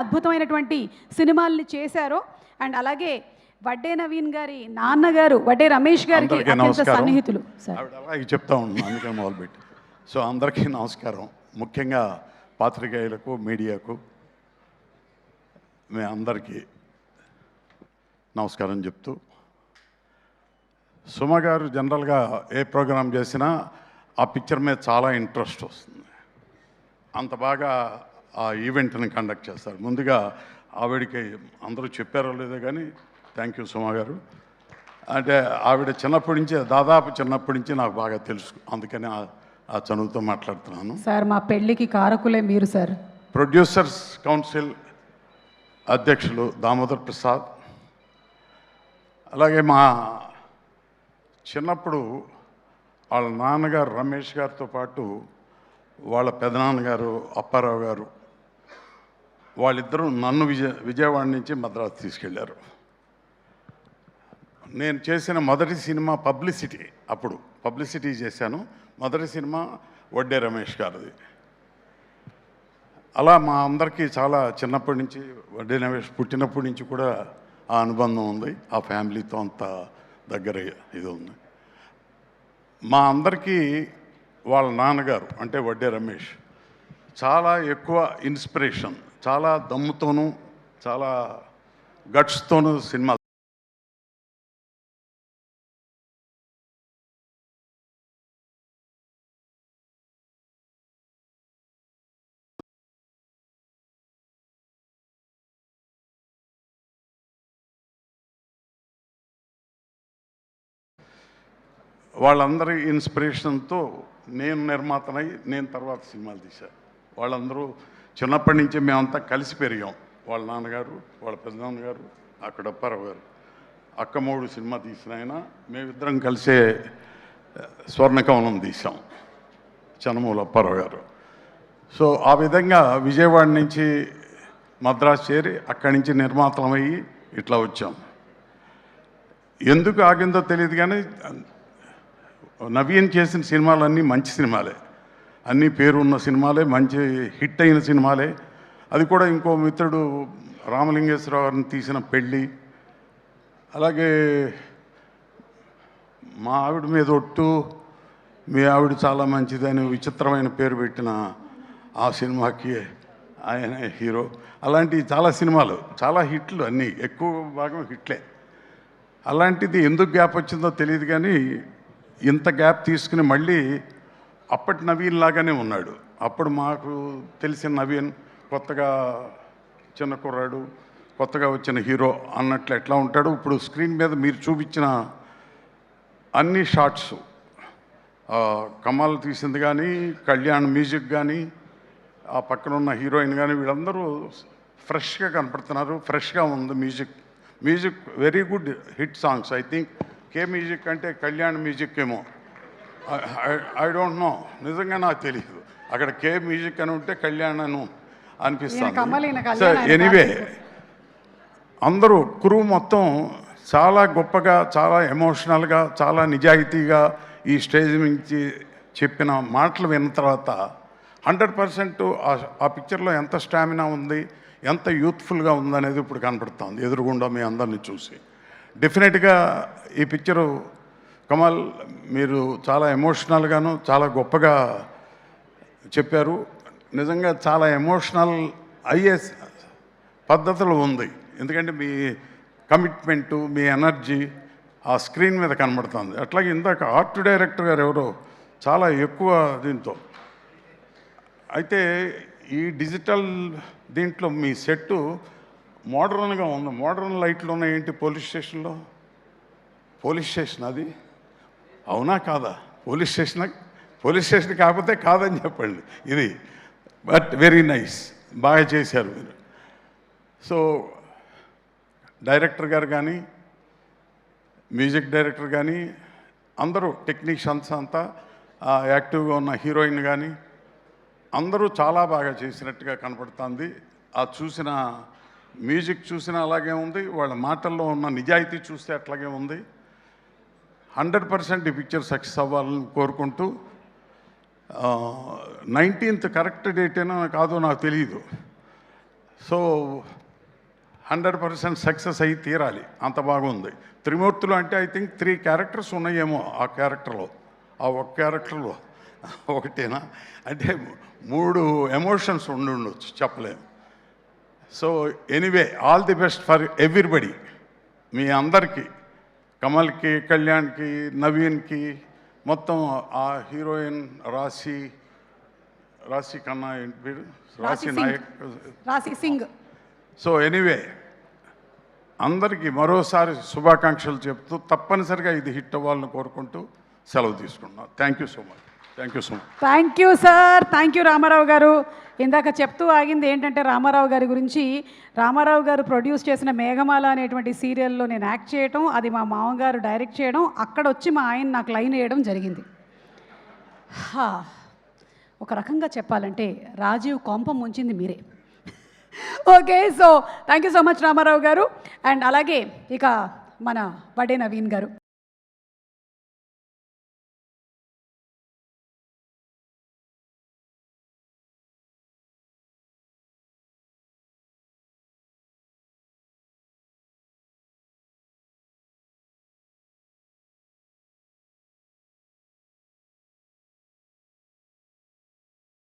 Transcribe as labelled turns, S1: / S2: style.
S1: అద్భుతమైనటువంటి సినిమాల్ని చేశారో అండ్ అలాగే వడ్డే నవీన్ గారి నాన్నగారు వడ్డే రమేష్ గారికి అత్యంత సన్నిహితులు సార్.
S2: అలాగే చెప్తా ఉన్నాను, అందుకని మొదలుపెట్టి. సో అందరికీ నమస్కారం. ముఖ్యంగా పాత్రికేయులకు, మీడియాకు మీ అందరికీ నమస్కారం చెప్తూ, సుమ గారు జనరల్గా ఏ ప్రోగ్రాం చేసినా ఆ పిక్చర్ మీద చాలా ఇంట్రెస్ట్ వస్తుంది. అంత బాగా ఆ ఈవెంట్ని కండక్ట్ చేస్తారు. ముందుగా ఆవిడకి అందరూ చెప్పారో లేదో కానీ థ్యాంక్ యూ సుమ గారు. అంటే ఆవిడ చిన్నప్పటి నుంచి, దాదాపు చిన్నప్పటి నుంచి నాకు బాగా తెలుసు, అందుకని ఆ చనువుతో మాట్లాడుతున్నాను.
S1: సార్ మా పెళ్ళికి కారకులే మీరు సార్.
S2: ప్రొడ్యూసర్స్ కౌన్సిల్ అధ్యక్షులు దామోదర్ ప్రసాద్, అలాగే మా చిన్నప్పుడు వాళ్ళ నాన్నగారు రమేష్ గారితో పాటు వాళ్ళ పెదనాన్నగారు అప్పారావు గారు, వాళ్ళిద్దరూ నన్ను విజయవాడ నుంచి మద్రాసు తీసుకెళ్ళారు. నేను చేసిన మొదటి సినిమా పబ్లిసిటీ, అప్పుడు పబ్లిసిటీ చేశాను. మొదటి సినిమా వడ్డే రమేష్ గారిది. అలా మా అందరికీ చాలా చిన్నప్పటి నుంచి, వడ్డే రమేష్ పుట్టినప్పటి నుంచి కూడా ఆ అనుబంధం ఉంది. ఆ ఫ్యామిలీతో అంత దగ్గర ఇది ఉంది. మా అందరికీ వాళ్ళ నాన్నగారు అంటే వడ్డే రమేష్ చాలా ఎక్కువ ఇన్స్పిరేషన్, చాలా దమ్ముతోనూ చాలా గట్స్తోనూ సినిమా. వాళ్ళందరి ఇన్స్పిరేషన్తో నేను నిర్మాతనై నేను తర్వాత సినిమాలు తీశాను. వాళ్ళందరూ చిన్నప్పటి నుంచి మేమంతా కలిసి పెరిగాం. వాళ్ళ నాన్నగారు, వాళ్ళ పెద్దనాన్నగారు, అక్కడ అప్పారావు గారు, అక్కమూడు సినిమా తీసిన ఆయన, మేమిద్దరం కలిసే స్వర్ణకవనం తీసాం, చనమూల అప్పారావు గారు. సో ఆ విధంగా విజయవాడ నుంచి మద్రాసు చేరి అక్కడి నుంచి నిర్మాతలమయ్యి ఇట్లా వచ్చాం. ఎందుకు ఆగిందో తెలియదు కానీ నవీన్ చేసిన సినిమాలన్నీ మంచి సినిమాలే, అన్నీ పేరున్న సినిమాలే, మంచి హిట్ అయిన సినిమాలే. అది కూడా ఇంకో మిత్రుడు రామలింగేశ్వరరావు గారిని తీసిన పెళ్ళి, అలాగే మా ఆవిడ మీద ఒట్టు, మీ ఆవిడ చాలా మంచిదని విచిత్రమైన పేరు పెట్టిన ఆ సినిమాకి ఆయన హీరో. అలాంటి చాలా సినిమాలు, చాలా హిట్లు, అన్నీ ఎక్కువ భాగం హిట్లే. అలాంటిది ఎందుకు గ్యాప్ వచ్చిందో తెలియదు కానీ ఇంత గ్యాప్ తీసుకుని మళ్ళీ అప్పటి నవీన్ లాగానే ఉన్నాడు. అప్పుడు మాకు తెలిసిన నవీన్ కొత్తగా చిన్న కుర్రాడు, కొత్తగా వచ్చిన హీరో అన్నట్లు ఎట్లా ఉంటాడు. ఇప్పుడు స్క్రీన్ మీద మీరు చూపించిన అన్ని షార్ట్స్, కమల్ తీసింది కానీ, కళ్యాణ్ మ్యూజిక్ కానీ, ఆ పక్కన ఉన్న హీరోయిన్ కానీ, వీళ్ళందరూ ఫ్రెష్గా కనపడుతున్నారు. ఫ్రెష్గా ఉంది music very good hit songs. I think K music అంటే కళ్యాణ్ మ్యూజిక్ ఏమో, ఐ డోంట్ నో, నిజంగా నాకు తెలియదు. అక్కడ కే మ్యూజిక్ అని ఉంటే కళ్యాణ్ అను అనిపిస్తుంది. సో ఎనీవే అందరూ క్రూ మొత్తం చాలా గొప్పగా, చాలా ఎమోషనల్గా, చాలా నిజాయితీగా ఈ స్టేజ్ నుంచి చెప్పిన మాటలు విన్న తర్వాత 100% ఆ పిక్చర్లో ఎంత స్టామినా ఉంది, ఎంత యూత్ఫుల్గా ఉందనేది ఇప్పుడు కనపడుతుంది ఎదురుగుండా మీ అందరిని చూసి. డెఫినెట్గా ఈ పిక్చరు కమల్ మీరు చాలా ఎమోషనల్గాను చాలా గొప్పగా చెప్పారు. నిజంగా చాలా ఎమోషనల్ అయ్యే పద్ధతులు ఉంది. ఎందుకంటే మీ కమిట్మెంటు, మీ ఎనర్జీ ఆ స్క్రీన్ మీద కనబడుతుంది. అట్లాగే ఇందాక ఆర్ట్ డైరెక్టర్ గారు ఎవరో చాలా ఎక్కువ దీంతో. అయితే ఈ డిజిటల్ దీంట్లో మీ సెట్టు మోడర్న్గా ఉంది. మోడర్న్ లైట్లు ఉన్నాయి ఏంటి పోలీస్ స్టేషన్లో? పోలీస్ స్టేషన్ అది అవునా కాదా? పోలీస్ స్టేషన్ కాకపోతే కాదని చెప్పండి ఇది. బట్ వెరీ నైస్, బాగా చేశారు మీరు. సో డైరెక్టర్ గారు కానీ, మ్యూజిక్ డైరెక్టర్ కానీ, అందరూ టెక్నీషియన్స్ అంతా, యాక్టివ్గా ఉన్న హీరోయిన్ కానీ అందరూ చాలా బాగా చేసినట్టుగా కనపడుతుంది. ఆ చూసిన మ్యూజిక్ చూసినా అలాగే ఉంది, వాళ్ళ మాటల్లో ఉన్న నిజాయితీ చూస్తే అట్లాగే ఉంది. 100% ఈ పిక్చర్ సక్సెస్ అవ్వాలని కోరుకుంటూ 19th కరెక్ట్ డేట్ అయినా కాదో నాకు తెలియదు. సో 100% సక్సెస్ అయ్యి తీరాలి, అంత బాగుంది. త్రిమూర్తులు అంటే ఐ థింక్ 3 క్యారెక్టర్స్ ఉన్నాయేమో ఆ క్యారెక్టర్లో, ఆ ఒక్క క్యారెక్టర్లో ఒకటేనా అంటే 3 ఎమోషన్స్ ఉండొచ్చు, చెప్పలేము. So anyway, all the best for everybody, మీ అందరికీ, కమల్కి, కళ్యాణ్కి, నవీన్కి, మొత్తం ఆ హీరోయిన్ రాశి కన్నా ఏంటి పేరు, రాశి నాయక్,
S1: రాశి సింగ్.
S2: సో ఎనీవే అందరికీ మరోసారి శుభాకాంక్షలు చెప్తూ తప్పనిసరిగా ఇది హిట్ అవ్వాలని కోరుకుంటూ సెలవు తీసుకున్నాను. Thank you so much. Thank you so much.
S1: Thank you sir, thank you Ramarao గారు. ఇందాక చెప్తూ ఆగింది ఏంటంటే రామారావు గారి గురించి, రామారావు గారు ప్రొడ్యూస్ చేసిన మేఘమాల అనేటువంటి సీరియల్లో నేను యాక్ట్ చేయడం, అది మా మామగారు డైరెక్ట్ చేయడం, అక్కడ వచ్చి మా ఆయన నాకు లైన్ వేయడం జరిగింది. ఒక రకంగా చెప్పాలంటే రాజీవ్ కొంప ముంచింది మీరే. Okay, so thank you so much Ramarao గారు. అండ్ అలాగే ఇక మన వడ్డే నవీన్ గారు.